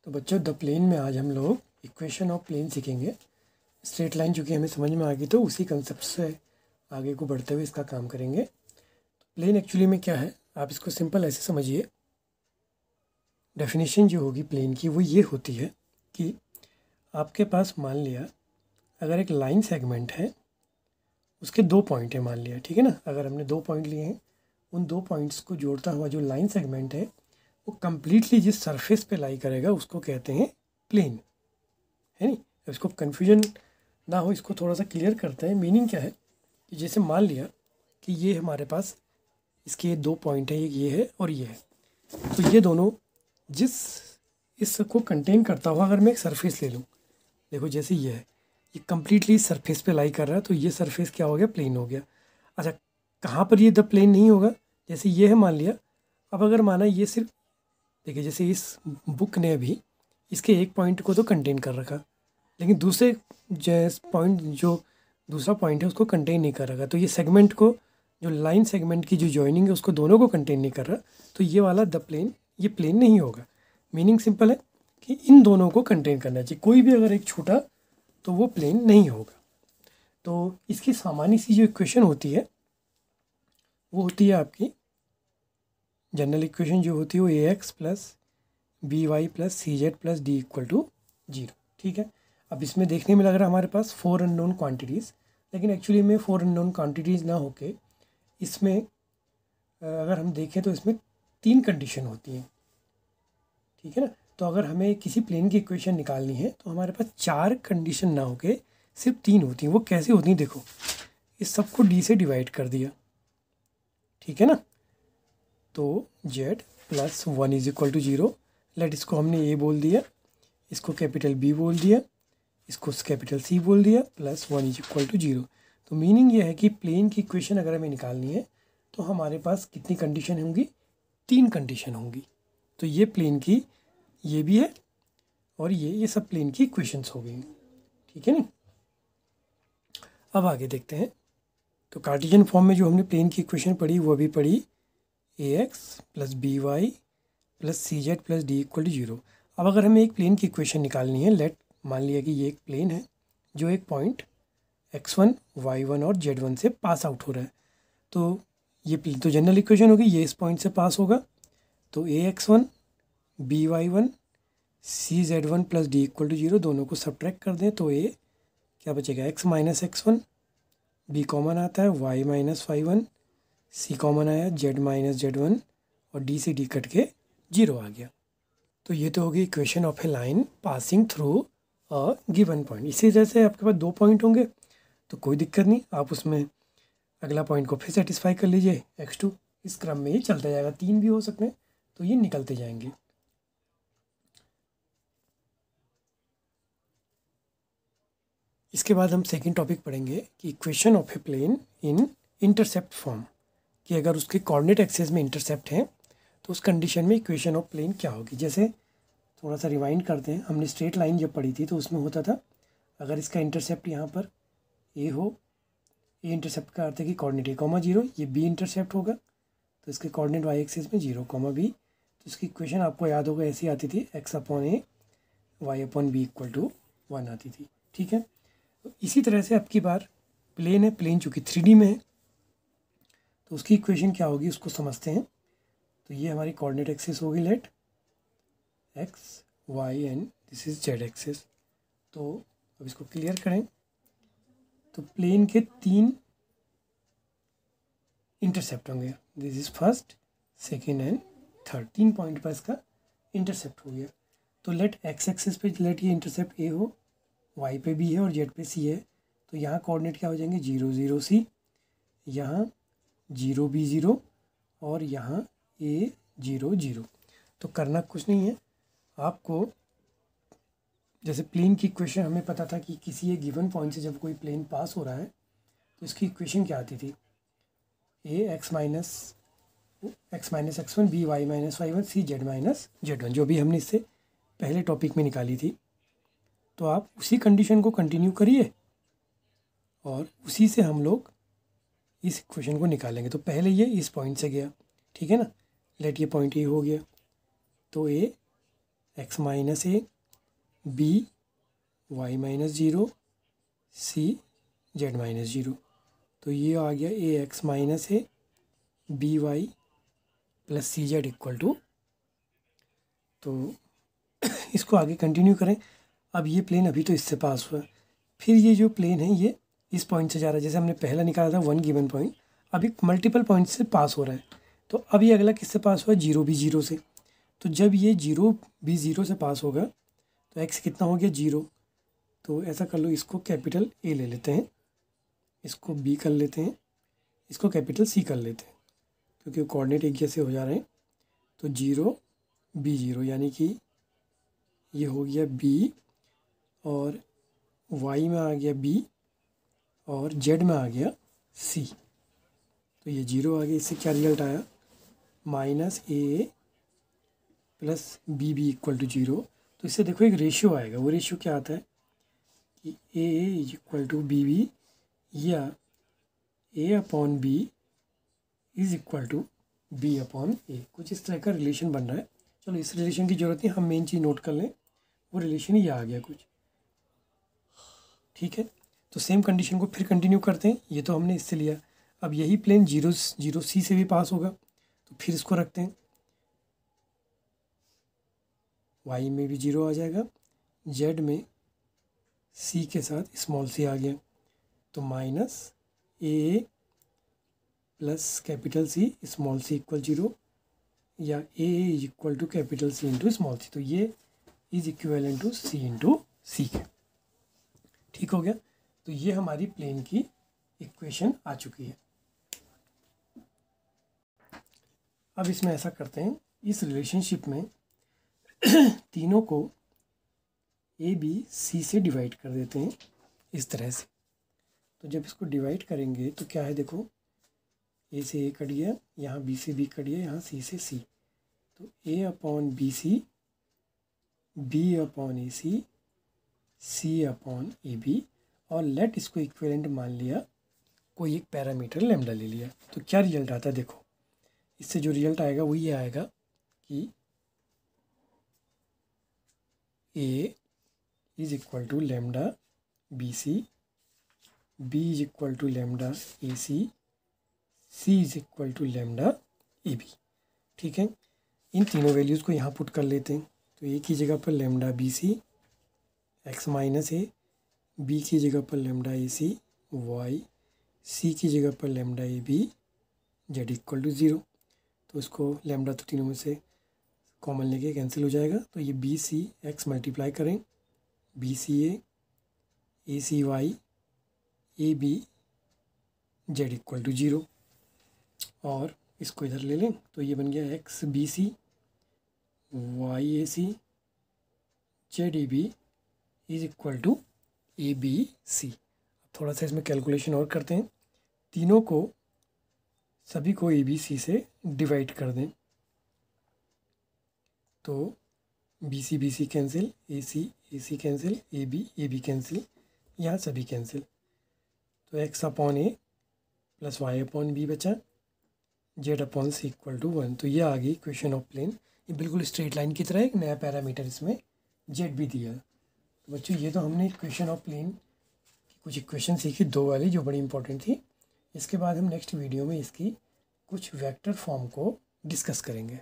तो बच्चों the plane में आज हम लोग इक्वेशन ऑफ प्लेन सीखेंगे। स्ट्रेट लाइन चूँकि हमें समझ में आ गई तो उसी कंसेप्ट से आगे को बढ़ते हुए इसका काम करेंगे। प्लेन एक्चुअली में क्या है, आप इसको सिंपल ऐसे समझिए। डेफिनेशन जो होगी प्लेन की वो ये होती है कि आपके पास मान लिया अगर एक लाइन सेगमेंट है, उसके दो पॉइंट है मान लिया, ठीक है ना। अगर हमने दो पॉइंट लिए हैं, उन दो पॉइंट्स को जोड़ता हुआ जो लाइन सेगमेंट है वो कम्प्लीटली जिस सरफेस पे लाई करेगा उसको कहते हैं प्लेन, है नहीं। इसको कन्फ्यूजन ना हो, इसको थोड़ा सा क्लियर करते हैं। मीनिंग क्या है कि जैसे मान लिया कि ये हमारे पास इसके दो पॉइंट है, एक ये है और ये है, तो ये दोनों जिस इसको कंटेन करता हुआ अगर मैं एक सरफेस ले लूँ, देखो जैसे ये है, ये कम्प्लीटली सरफेस पे लाई कर रहा है, तो ये सरफेस क्या हो गया, प्लेन हो गया। अच्छा, कहाँ पर ये द प्लेन नहीं होगा, जैसे ये है मान लिया। अब अगर माना ये सिर्फ देखिए, जैसे इस बुक ने अभी इसके एक पॉइंट को तो कंटेन कर रखा, लेकिन दूसरे जो दूसरा पॉइंट है उसको कंटेन नहीं कर रखा, तो ये सेगमेंट को, जो लाइन सेगमेंट की जो जॉइनिंग है उसको दोनों को कंटेन नहीं कर रहा, तो ये वाला द प्लेन ये प्लेन नहीं होगा। मीनिंग सिंपल है कि इन दोनों को कंटेन करना चाहिए, कोई भी अगर एक छूटा तो वो प्लेन नहीं होगा। तो इसकी सामान्य सी जो इक्वेशन होती है वो होती है आपकी जनरल इक्वेशन जो होती है वो A X plus B Y plus C Z plus D equal to zero, ठीक है। अब इसमें देखने में लग रहा है हमारे पास फोर अननोन क्वांटिटीज़, लेकिन एक्चुअली में फोर अननोन क्वांटिटीज़ ना होके इसमें अगर हम देखें तो इसमें तीन कंडीशन होती हैं, ठीक है ना। तो अगर हमें किसी प्लेन की इक्वेशन निकालनी है तो हमारे पास चार कंडीशन ना होके सिर्फ तीन होती हैं। वो कैसे होती हैं, देखो इस सबको डी से डिवाइड कर दिया, ठीक है ना। तो z plus one is equal to zero, let इसको हमने ए बोल दिया, इसको कैपिटल बी बोल दिया, इसको कैपिटल सी बोल दिया, plus one is equal to zero. तो मीनिंग ये है कि प्लेन की इक्वेशन अगर हमें निकालनी है तो हमारे पास कितनी कंडीशन होंगी, तीन कंडीशन होंगी। तो ये प्लेन की ये भी है और ये सब प्लेन की इक्वेशंस हो गई, ठीक है ना। अब आगे देखते हैं। तो कार्टेशियन फॉर्म में जो हमने प्लेन की इक्वेशन पढ़ी वो भी पढ़ी A X plus B Y plus C Z plus D equal to zero. अब अगर हमें एक प्लेन की इक्वेशन निकालनी है, लेट मान लिया कि ये एक प्लेन है जो एक पॉइंट x1, y1 और z1 से पास आउट हो रहा है, तो ये तो जनरल इक्वेशन होगी, ये इस पॉइंट से पास होगा, तो A x1 B Y one C z1 plus D equal to zero, दोनों को सब्ट्रैक्ट कर दें तो ए क्या बचेगा, x minus x1, B common आता है y माइनस y1, सी कॉमन आया z माइनस z1 और डी से डी कट के जीरो आ गया। तो ये तो होगी equation of A line passing through a given point. इसी तरह से आपके पास दो पॉइंट होंगे तो कोई दिक्कत नहीं, आप उसमें अगला पॉइंट को फिर सेटिस्फाई कर लीजिए x2, इस क्रम में ये चलता जाएगा। तीन भी हो सकते हैं तो ये निकलते जाएंगे। इसके बाद हम सेकंड टॉपिक पढ़ेंगे कि equation of a plane in intercept form, कि अगर उसके कोऑर्डिनेट एक्सिस में इंटरसेप्ट हैं तो उस कंडीशन में इक्वेशन ऑफ प्लेन क्या होगी। जैसे थोड़ा सा रिवाइंड करते हैं, हमने स्ट्रेट लाइन जब पढ़ी थी तो उसमें होता था अगर इसका इंटरसेप्ट यहाँ पर ए हो, ए इंटरसेप्ट का अर्थ है कि कोऑर्डिनेट ए कॉमा जीरो, ये बी इंटरसेप्ट होगा तो इसके कोऑर्डिनेट वाई एक्सिस में जीरो कॉमा बी, तो इसकी इक्वेशन आपको याद होगा ऐसी आती थी, X upon A Y upon B equal to one आती थी, ठीक है। तो इसी तरह से अब की बार प्लेन है, प्लेन चूँकि 3D में है तो उसकी इक्वेशन क्या होगी उसको समझते हैं। तो ये हमारी कोऑर्डिनेट एक्सिस होगी, let X Y and this is Z axis. तो अब इसको क्लियर करें तो प्लेन के तीन इंटरसेप्ट होंगे, this is first, second and third, तीन पॉइंट पर इसका इंटरसेप्ट हो गया। तो लेट एक्स एक्सिस पे लेट ये इंटरसेप्ट ए हो, वाई पे बी है और जेड पे सी है, तो यहाँ कोऑर्डिनेट क्या हो जाएंगे, जीरो जीरो सी, यहाँ जीरो बी जीरो और यहाँ ए जीरो जीरो। तो करना कुछ नहीं है आपको, जैसे प्लेन की इक्वेशन हमें पता था कि किसी एक गिवन पॉइंट से जब कोई प्लेन पास हो रहा है तो इसकी इक्वेशन क्या आती थी, A X minus x1 B Y minus y1 C Z minus z1, जो भी हमने इससे पहले टॉपिक में निकाली थी। तो आप उसी कंडीशन को कंटिन्यू करिए और उसी से हम लोग इस इक्वेशन को निकालेंगे। तो पहले ये इस पॉइंट से गया, ठीक है ना, लेट ये पॉइंट ए हो गया, तो A X minus A, B Y minus zero, C Z minus zero. तो ये आ गया A X minus A B Y plus C Z equal to. तो इसको आगे कंटिन्यू करें। अब ये प्लेन अभी तो इससे पास हुआ, फिर ये जो प्लेन है ये इस पॉइंट से जा रहा है। जैसे हमने पहला निकाला था वन गिवन पॉइंट, अभी मल्टीपल पॉइंट से पास हो रहा है। तो अब ये अगला किससे पास हुआ, जीरो भी जीरो से। तो जब ये जीरो भी ज़ीरो से पास होगा तो एक्स कितना हो गया, जीरो। तो ऐसा कर लो, इसको कैपिटल ए ले लेते हैं, इसको बी कर लेते हैं, इसको कैपिटल सी कर लेते हैं, क्योंकि कोऑर्डिनेट एक जैसे हो जा रहे हैं। तो जीरो बी जीरो, यानी कि ये हो गया बी, और वाई में आ गया बी, और जेड में आ गया सी। तो ये जीरो आ गया। इससे क्या रिजल्ट आया, minus A plus B B equal to zero. तो इससे देखो एक रेशियो आएगा, वो रेशियो क्या आता है कि A is equal to B B, या A upon B is equal to B upon A. कुछ इस तरह का रिलेशन बन रहा है। चलो इस रिलेशन की ज़रूरत नहीं, हम मेन चीज़ नोट कर लें, वो रिलेशन ही आ गया कुछ, ठीक है। तो सेम कंडीशन को फिर कंटिन्यू करते हैं। ये तो हमने इससे लिया, अब यही प्लेन जीरो जीरो सी से भी पास होगा, तो फिर इसको रखते हैं, वाई में भी जीरो आ जाएगा, जेड में सी के साथ स्मॉल सी आ गया। तो minus A plus capital C small C equal zero, या A is equal to capital C into small C. तो ये is equal to C into C के, ठीक हो गया। तो ये हमारी प्लेन की इक्वेशन आ चुकी है। अब इसमें ऐसा करते हैं, इस रिलेशनशिप में तीनों को ए बी सी से डिवाइड कर देते हैं इस तरह से। तो जब इसको डिवाइड करेंगे तो क्या है, देखो ए से ए कट गया, यहाँ बी से बी कट गया, यहाँ सी से सी। तो A upon B C, B upon A C, C upon A B, और लेट इसको इक्विवेलेंट मान लिया, कोई एक पैरामीटर लैम्डा ले लिया। तो क्या रिजल्ट आता है, देखो इससे जो रिजल्ट आएगा वो ये आएगा कि A is equal to lambda B C, B is equal to lambda A C, C is equal to lambda A B, ठीक है। इन तीनों वैल्यूज़ को यहाँ पुट कर लेते हैं। तो ए की जगह पर lambda B C X minus A, B की जगह पर लैम्डा ए सी वाई, सी की जगह पर lambda A B Z equal to zero. तो इसको लैम्डा तो तीनों में से कॉमन लेके कैंसिल हो जाएगा। तो ये बी सी एक्स मल्टीप्लाई करें, B C A C Y, A B Z equal to zero, और इसको इधर ले लें। तो ये बन गया X B C Y A C Z A B is equal to A B C. थोड़ा सा इसमें कैलकुलेशन और करते हैं, तीनों को सभी को ए बी सी से डिवाइड कर दें। तो B C cancel, A C cancel, A B cancel, यहाँ सभी कैंसिल। तो X upon A plus Y upon B बचा, Z upon C equal to one. तो ये आ गई इक्वेशन ऑफ प्लेन। ये बिल्कुल स्ट्रेट लाइन की तरह एक नया पैरामीटर इसमें जेड भी दिया। तो बच्चों ये तो हमने इक्वेशन ऑफ प्लेन की कुछ इक्वेशन सीखी, दो वाली जो बड़ी इंपॉर्टेंट थी। इसके बाद हम नेक्स्ट वीडियो में इसकी कुछ वेक्टर फॉर्म को डिस्कस करेंगे।